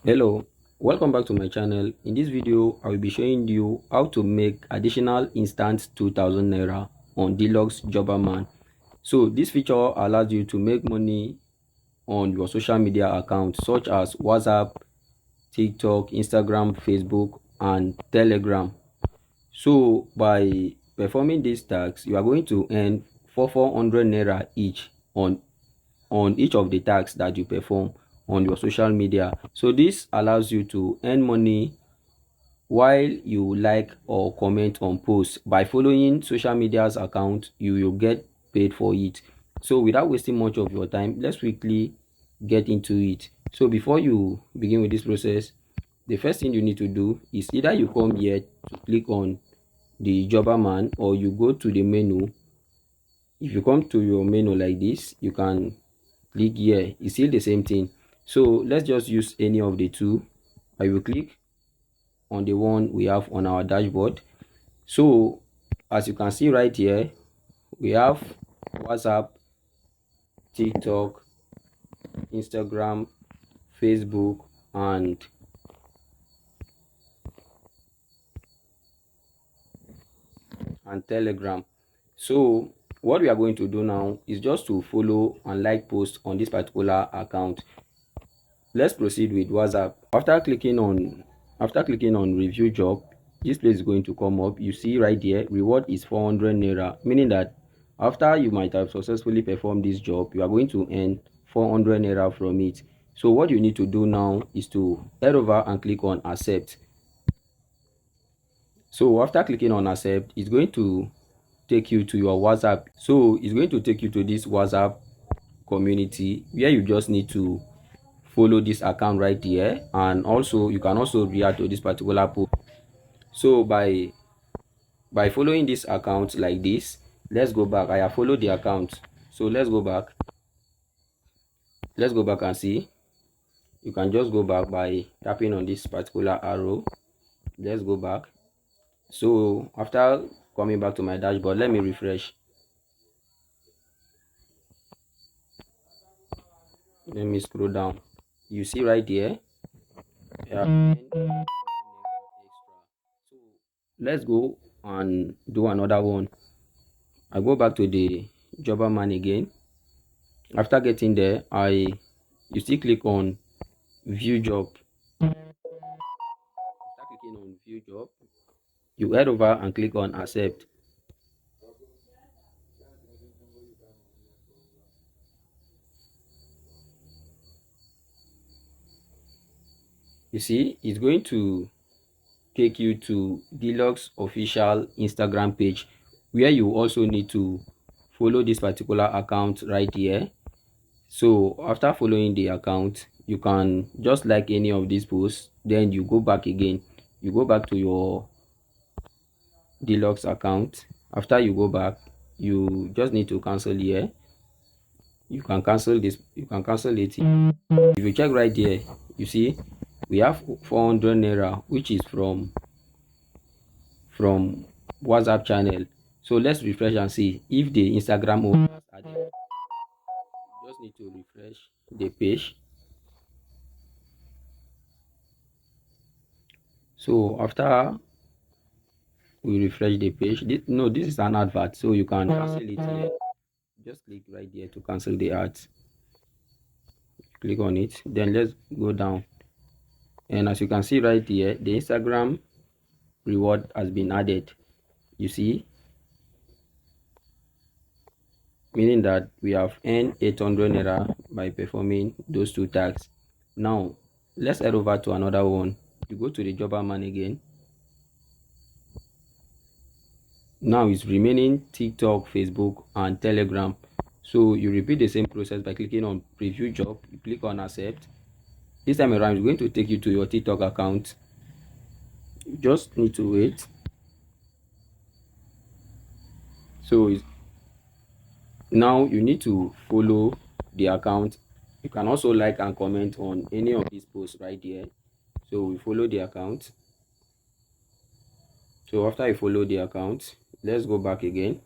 Hello, welcome back to my channel. In this video I will be showing you how to make additional instant 2000 naira on Delux Jobberman. So this feature allows you to make money on your social media accounts such as WhatsApp, TikTok, Instagram, Facebook and Telegram. So by performing these tasks you are going to earn 400 naira each on each of the tasks that you perform on your social media. So this allows you to earn money while you like or comment on posts. By following social media's account, you will get paid for it. So without wasting much of your time, let's quickly get into it. So before you begin with this process, the first thing you need to do is either you come here to click on the Jobberman, or you go to the menu. If you come to your menu like this, you can click here. It's still the same thing. So let's just use any of the two. I will click on the one we have on our dashboard. So as you can see right here, we have WhatsApp, TikTok, Instagram, Facebook and Telegram. So what we are going to do now is just to follow and like posts on this particular account. Let's proceed with WhatsApp. After clicking on review job, this place is going to come up. You see right here, reward is 400 naira, meaning that after you might have successfully performed this job, you are going to earn 400 naira from it. So what you need to do now is to head over and click on accept. So after clicking on accept, it's going to take you to your WhatsApp. So it's going to take you to this WhatsApp community where you just need to follow this account right here, and also you can also react to this particular post. So by following this account like this, let's go back. I have followed the account, so let's go back and see. You can just go back by tapping on this particular arrow. Let's go back. So after coming back to my dashboard, let me refresh. Let me scroll down. You see right here, yeah, extra. So let's go and do another one. I go back to the Jobberman again. After getting there, you still click on view job. After clicking on view job, you head over and click on accept. You see, it's going to take you to Delux official Instagram page, where you also need to follow this particular account right here. So after following the account, you can just like any of these posts, then you go back again. You go back to your Delux account. After you go back, you just need to cancel here. You can cancel this, you can cancel it. If you check right there, you see we have 400 naira, which is from WhatsApp channel. So let's refresh and see if the Instagram owners are there. Just need to refresh the page. So after we refresh the page, this is an advert, so you can cancel it here. Just click right there to cancel the ads. Click on it, then let's go down, and as you can see right here, the Instagram reward has been added. You see, meaning that we have earned 800 naira by performing those two tasks. Now let's head over to another one. You go to the Jobberman again. Now it's remaining TikTok, Facebook and Telegram. So you repeat the same process by clicking on preview job. You click on accept. This time around it's going to take you to your TikTok account. You just need to wait. So now you need to follow the account. You can also like and comment on any of these posts right here. So we follow the account. So after you follow the account, let's go back again.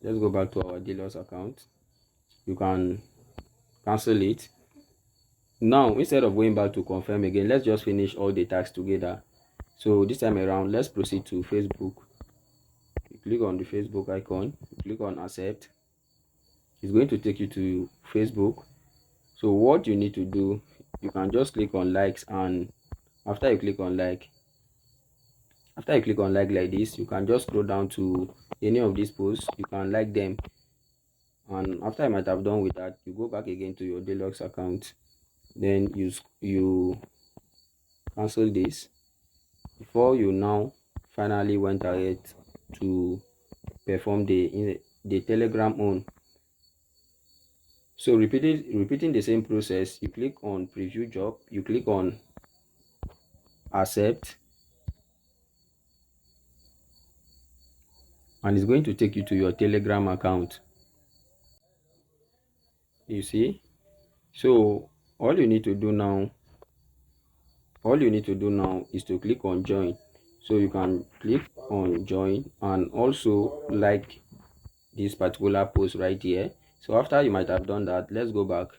Let's go back to our dealer's account. You can cancel it. Now instead of going back to confirm again, let's just finish all the tasks together. So this time around, let's proceed to Facebook. You click on the Facebook icon, you click on accept. It's going to take you to Facebook. So what you need to do, you can just click on likes, and after you click on like like this, you can just scroll down to any of these posts. You can like them, and after you might have done with that, you go back again to your Delux account. Then you cancel this before you now finally went ahead to perform the Telegram on. So repeating the same process, you click on preview job, you click on accept, and it's going to take you to your Telegram account. You see? So all you need to do now is to click on join. So you can click on join and also like this particular post right here. So after you might have done that, let's go back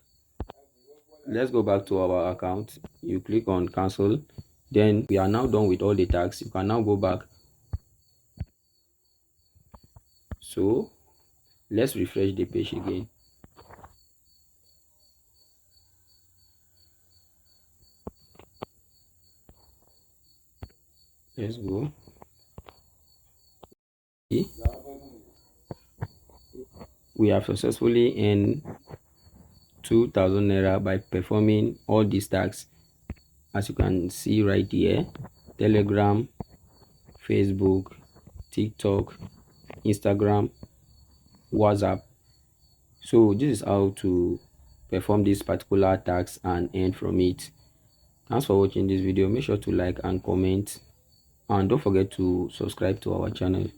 to our account. You click on cancel. Then we are now done with all the tasks. You can now go back. So let's refresh the page again. Let's go. We have successfully earned 2,000 naira by performing all these tasks, as you can see right here: Telegram, Facebook, TikTok, Instagram, WhatsApp. So this is how to perform this particular task and earn from it. Thanks for watching this video. Make sure to like and comment, and don't forget to subscribe to our channel.